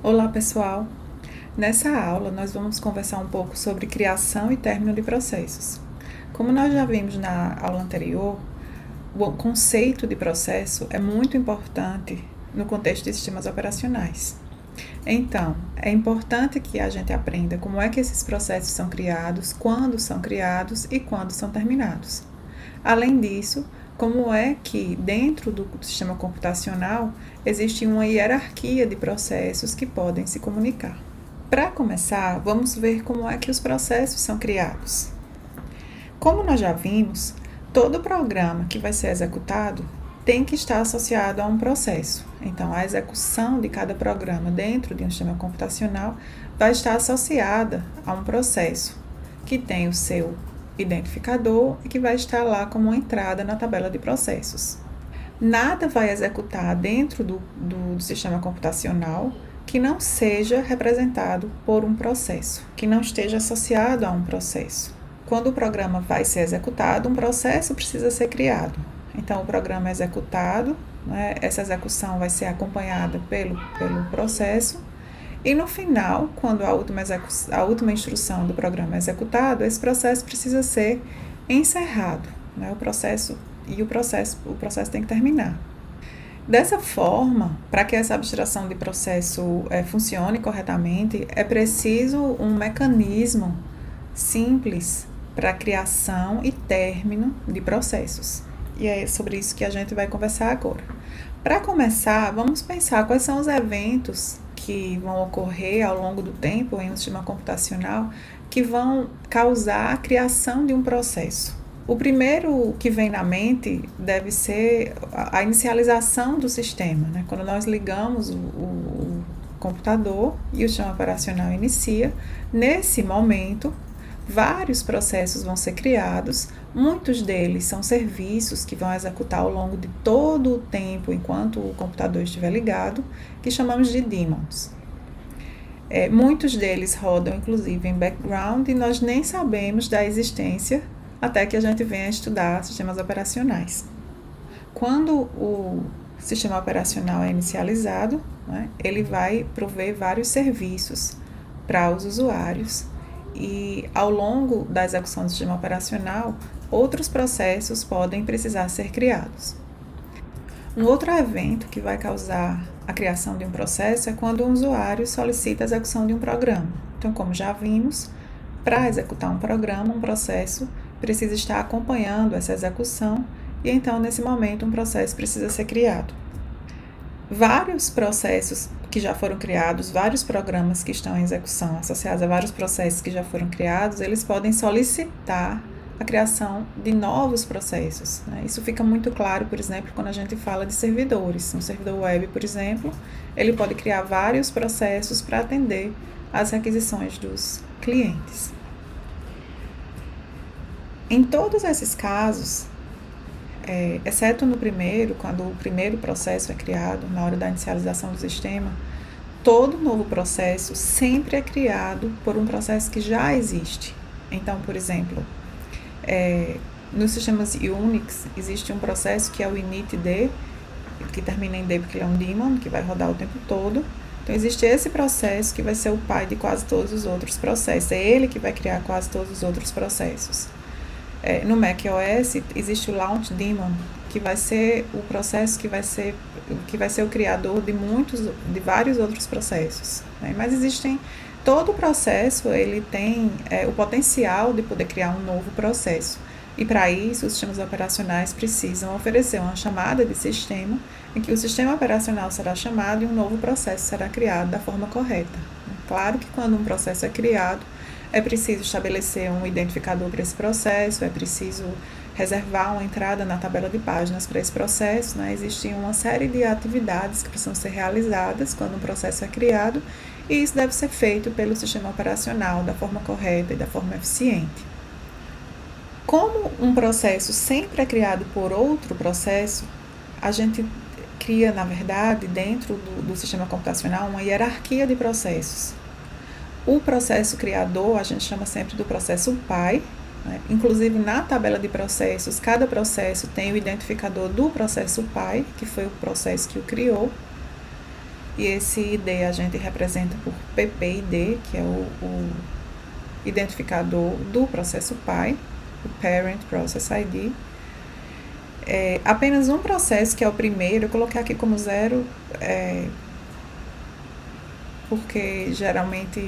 Olá pessoal! Nessa aula nós vamos conversar um pouco sobre criação e término de processos. Como nós já vimos na aula anterior, o conceito de processo é muito importante no contexto de sistemas operacionais. Então, é importante que a gente aprenda como é que esses processos são criados, quando são criados e quando são terminados. Além disso, como é que dentro do sistema computacional existe uma hierarquia de processos que podem se comunicar. Para começar, vamos ver como é que os processos são criados. Como nós já vimos, todo programa que vai ser executado tem que estar associado a um processo. Então, a execução de cada programa dentro de um sistema computacional vai estar associada a um processo que tem o seu identificador e que vai estar lá como uma entrada na tabela de processos. Nada vai executar dentro do sistema computacional que não seja representado por um processo, que não esteja associado a um processo. Quando o programa vai ser executado, um processo precisa ser criado. Então, o programa é executado, né, essa execução vai ser acompanhada pelo processo, e no final, quando a última instrução do programa é executado, esse processo precisa ser encerrado, né, o processo tem que terminar. Dessa forma, para que essa abstração de processo funcione corretamente, é preciso um mecanismo simples para a criação e término de processos. E é sobre isso que a gente vai conversar agora. Para começar, vamos pensar quais são os eventos que vão ocorrer ao longo do tempo em um sistema computacional que vão causar a criação de um processo. O primeiro que vem na mente deve ser a inicialização do sistema, né? Quando nós ligamos o computador e o sistema operacional inicia, nesse momento, vários processos vão ser criados, muitos deles são serviços que vão executar ao longo de todo o tempo enquanto o computador estiver ligado, que chamamos de daemons. Muitos deles rodam inclusive em background e nós nem sabemos da existência até que a gente venha estudar sistemas operacionais. Quando o sistema operacional é inicializado, né, ele vai prover vários serviços para os usuários e ao longo da execução do sistema operacional, outros processos podem precisar ser criados. Um outro evento que vai causar a criação de um processo é quando um usuário solicita a execução de um programa. Então, como já vimos, para executar um programa, um processo precisa estar acompanhando essa execução e então, nesse momento, um processo precisa ser criado. Vários processos que já foram criados, vários programas que estão em execução associados a vários processos que já foram criados, eles podem solicitar a criação de novos processos, né? Isso fica muito claro, por exemplo, quando a gente fala de servidores. Um servidor web, por exemplo, ele pode criar vários processos para atender às requisições dos clientes. Em todos esses casos, exceto no primeiro, quando o primeiro processo é criado, na hora da inicialização do sistema, todo novo processo sempre é criado por um processo que já existe. Então, por exemplo, nos sistemas Unix existe um processo que é o initd, que termina em d porque ele é um daemon, que vai rodar o tempo todo. Então, existe esse processo que vai ser o pai de quase todos os outros processos. É ele que vai criar quase todos os outros processos. No macOS existe o launch daemon, que vai ser o processo que vai ser o criador de vários outros processos, né? Mas todo processo ele tem o potencial de poder criar um novo processo. E para isso, os sistemas operacionais precisam oferecer uma chamada de sistema em que o sistema operacional será chamado e um novo processo será criado da forma correta. Claro que quando um processo é criado, é preciso estabelecer um identificador para esse processo, é preciso reservar uma entrada na tabela de páginas para esse processo, né? Existe uma série de atividades que precisam ser realizadas quando um processo é criado, e isso deve ser feito pelo sistema operacional da forma correta e da forma eficiente. Como um processo sempre é criado por outro processo, a gente cria, na verdade, dentro do sistema computacional, uma hierarquia de processos. O processo criador, a gente chama sempre do processo pai, né? Inclusive, na tabela de processos, cada processo tem o identificador do processo pai, que foi o processo que o criou. e esse ID a gente representa por PPID, que é o identificador do processo pai, o Parent Process ID. Apenas um processo, que é o primeiro, eu coloquei aqui como 0, porque geralmente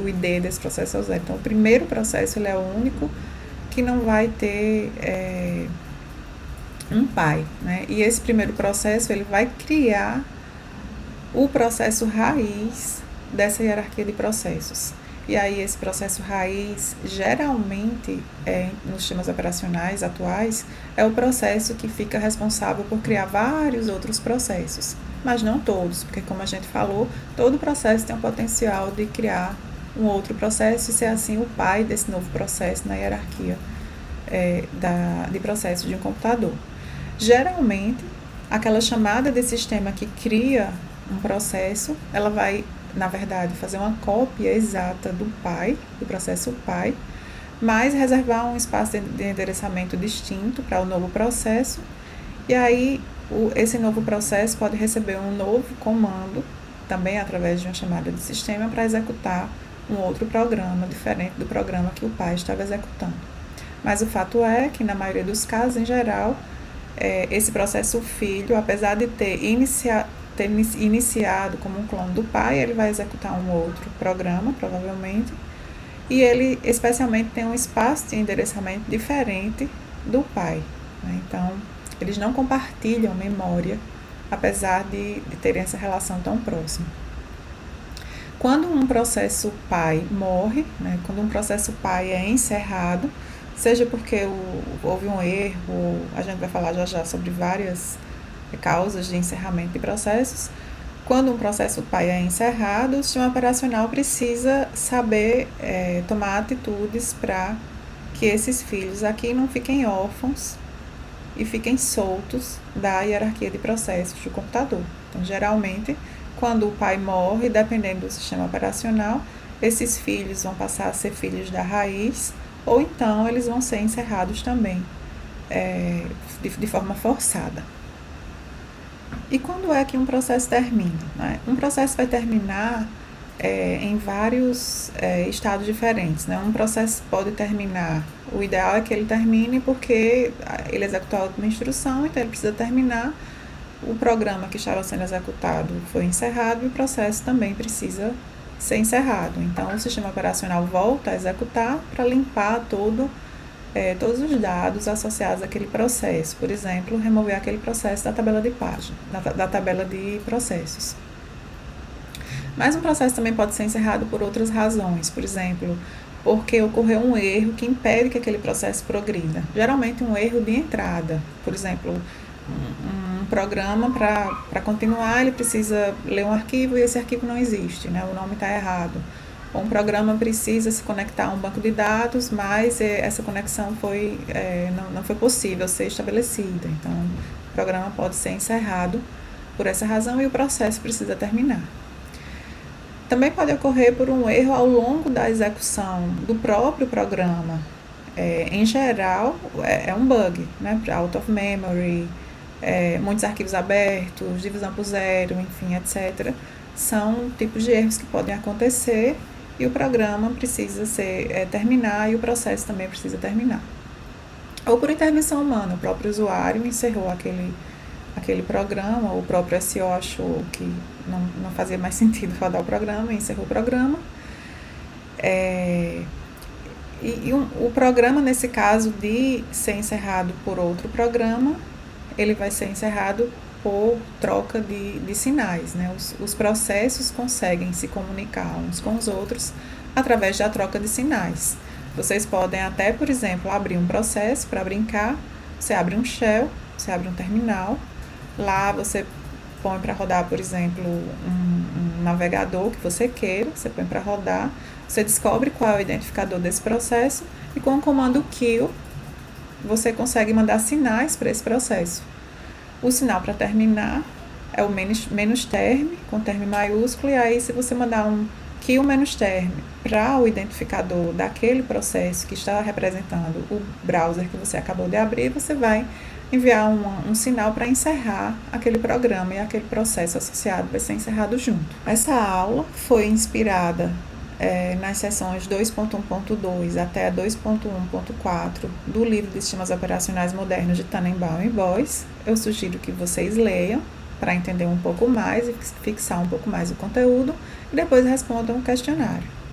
o ID desse processo é o 0. Então, o primeiro processo ele é o único que não vai ter um pai, né? E esse primeiro processo ele vai criar o processo raiz dessa hierarquia de processos. E aí esse processo raiz, geralmente, nos sistemas operacionais atuais, é o processo que fica responsável por criar vários outros processos. Mas não todos, porque como a gente falou, todo processo tem o potencial de criar um outro processo e ser assim o pai desse novo processo na hierarquia de processo de um computador. Geralmente, aquela chamada de sistema que cria um processo, ela vai, na verdade, fazer uma cópia exata do pai, do processo pai, mas reservar um espaço de endereçamento distinto para o novo processo, e aí esse novo processo pode receber um novo comando, também através de uma chamada de sistema, para executar um outro programa, diferente do programa que o pai estava executando. Mas o fato é que, na maioria dos casos, em geral, esse processo filho, apesar de ter iniciado como um clone do pai, ele vai executar um outro programa, provavelmente, e ele especialmente tem um espaço de endereçamento diferente do pai, né? Então, eles não compartilham memória, apesar de terem essa relação tão próxima. Quando um processo pai morre, né, quando um processo pai é encerrado, seja porque houve um erro, a gente vai falar já sobre várias causas de encerramento de processos. Quando um processo pai é encerrado, o sistema operacional precisa saber tomar atitudes para que esses filhos aqui não fiquem órfãos e fiquem soltos da hierarquia de processos do computador. Então, geralmente, quando o pai morre, dependendo do sistema operacional, esses filhos vão passar a ser filhos da raiz, ou então eles vão ser encerrados também, de forma forçada. E quando é que um processo termina, né? Um processo vai terminar em vários estados diferentes, né? Um processo pode terminar, o ideal é que ele termine porque ele executou uma instrução, então ele precisa terminar, o programa que estava sendo executado foi encerrado e o processo também precisa ser encerrado. Então, o sistema operacional volta a executar para limpar todos os dados associados àquele processo. Por exemplo, remover aquele processo da tabela de página, da tabela de processos. Mas um processo também pode ser encerrado por outras razões. Por exemplo, porque ocorreu um erro que impede que aquele processo progrida. Geralmente um erro de entrada. Por exemplo, um programa para continuar, ele precisa ler um arquivo e esse arquivo não existe, né? O nome está errado. Ou um programa precisa se conectar a um banco de dados, mas essa conexão não foi possível ser estabelecida. Então, o programa pode ser encerrado por essa razão e o processo precisa terminar. Também pode ocorrer por um erro ao longo da execução do próprio programa. Em geral, é um bug, né? Out of memory, muitos arquivos abertos, divisão por zero, enfim, etc. São tipos de erros que podem acontecer e o programa precisa terminar e o processo também precisa terminar. Ou por intervenção humana, o próprio usuário encerrou aquele programa, o próprio SO achou que não fazia mais sentido rodar o programa e encerrou o programa. O programa, nesse caso de ser encerrado por outro programa, ele vai ser encerrado por troca de sinais, né? Os processos conseguem se comunicar uns com os outros através da troca de sinais. Vocês podem até, por exemplo, abrir um processo para brincar, você abre um shell, você abre um terminal, lá você põe para rodar, por exemplo, um navegador que você queira, você põe para rodar, você descobre qual é o identificador desse processo e com o comando kill você consegue mandar sinais para esse processo. O sinal para terminar é o menos term, com term maiúsculo, e aí se você mandar um kill menos term para o identificador daquele processo que está representando o browser que você acabou de abrir, você vai enviar um sinal para encerrar aquele programa e aquele processo associado vai ser encerrado junto. Essa aula foi inspirada nas sessões 2.1.2 até 2.1.4 do livro de Sistemas Operacionais Modernos de Tannenbaum e Boyce. Eu sugiro que vocês leiam para entender um pouco mais e fixar um pouco mais o conteúdo e depois respondam o questionário.